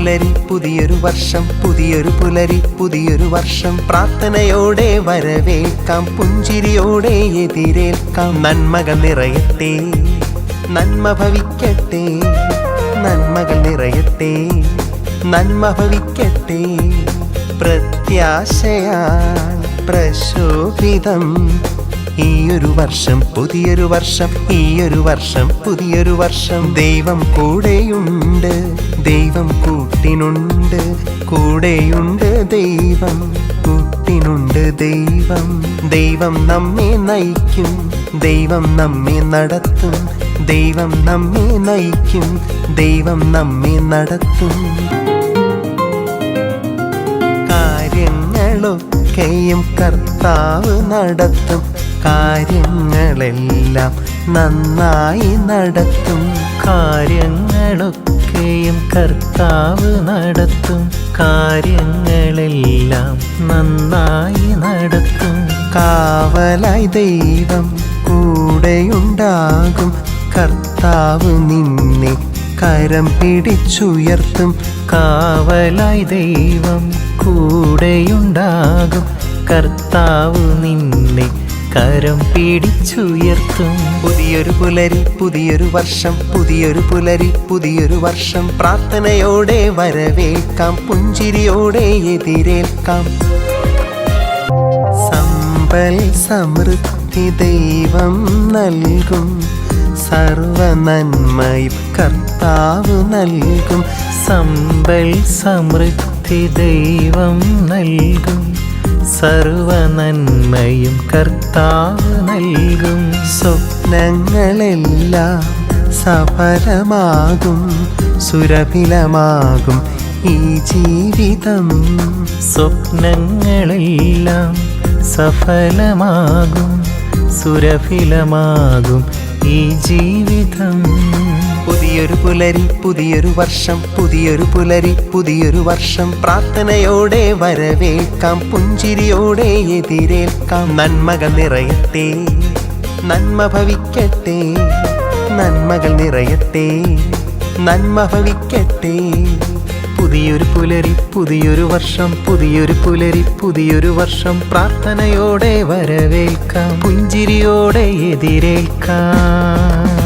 പുലരി പുതിയൊരു വർഷം, പുതിയൊരു പുലരി പുതിയൊരു വർഷം. പ്രാർത്ഥനയോടെ വരവേൽക്കാം, പുഞ്ചിരിയോടെ എതിരേൽക്കാം. നന്മകൾ നിറയട്ടെ, നന്മ ഭവിക്കട്ടെ, നന്മകൾ നിറയട്ടെ, നന്മ ഭവിക്കട്ടെ. പ്രത്യാശയാൽ പ്രശോഭിതം ഈയൊരു വർഷം, പുതിയൊരു വർഷം, ഈയൊരു വർഷം, പുതിയൊരു വർഷം. ദൈവം കൂടെയുണ്ട്, ദൈവം കൂട്ടിനുണ്ട്, കൂടെയുണ്ട് ദൈവം, കൂട്ടിനുണ്ട് ദൈവം. ദൈവം നമ്മെ നയിക്കും, ദൈവം നമ്മെ നടത്തും, ദൈവം നമ്മെ നയിക്കും, ദൈവം നമ്മെ നടത്തും. കാര്യങ്ങളൊക്കെയും കർത്താവ് നടത്തും, കാര്യങ്ങളെല്ലാം നന്നായി നടത്തും. കാര്യങ്ങളൊക്കെയും കർത്താവ് നടത്തും, കാര്യങ്ങളെല്ലാം നന്നായി നടത്തും. കാവലായി ദൈവം കൂടെയുണ്ടാകും, കർത്താവ് നിന്നെ കരം പിടിച്ചുയർത്തും. കാവലായി ദൈവം കൂടെയുണ്ടാകും, കർത്താവ് നിന്നെ കരം പിടിച്ചുയർത്തും. പുതിയൊരു പുലരി പുതിയൊരു വർഷം, പുതിയൊരു പുലരി പുതിയൊരു വർഷം. പ്രാർത്ഥനയോടെ വരവേൽക്കാം, പുഞ്ചിരിയോടെ എതിരേൽക്കാം. സമ്പൽ സമൃദ്ധി ദൈവം നൽകും, സർവ നന്മയും കർത്താവ് നൽകും. സമ്പൽ സമൃദ്ധി ദൈവം നൽകും, സർവ നന്മയും കർത്താവ് നൽകും. സ്വപ്നങ്ങളെല്ലാം സഫലമാകും, സുരഭിലമാകും ഈ ജീവിതം. സ്വപ്നങ്ങളെല്ലാം സഫലമാകും, സുരഭിലമാകും ഈ ജീവിതം. പുതിയൊരു പുലരി പുതിയൊരു വർഷം, പുതിയൊരു പുലരി പുതിയൊരു വർഷം. പ്രാർത്ഥനയോടെ വരവേൽക്കാം, പുഞ്ചിരിയോടെ എതിരേൽക്കാം. നന്മകൾ നിറയട്ടെ, നന്മ ഭവിക്കട്ടെ, നന്മകൾ നിറയട്ടെ, നന്മ ഭവിക്കട്ടെ. പുതിയൊരു പുലരി പുതിയൊരു വർഷം, പുതിയൊരു പുലരി പുതിയൊരു വർഷം. പ്രാർത്ഥനയോടെ വരവേൽക്കാം, പുഞ്ചിരിയോടെ എതിരേൽക്കാം.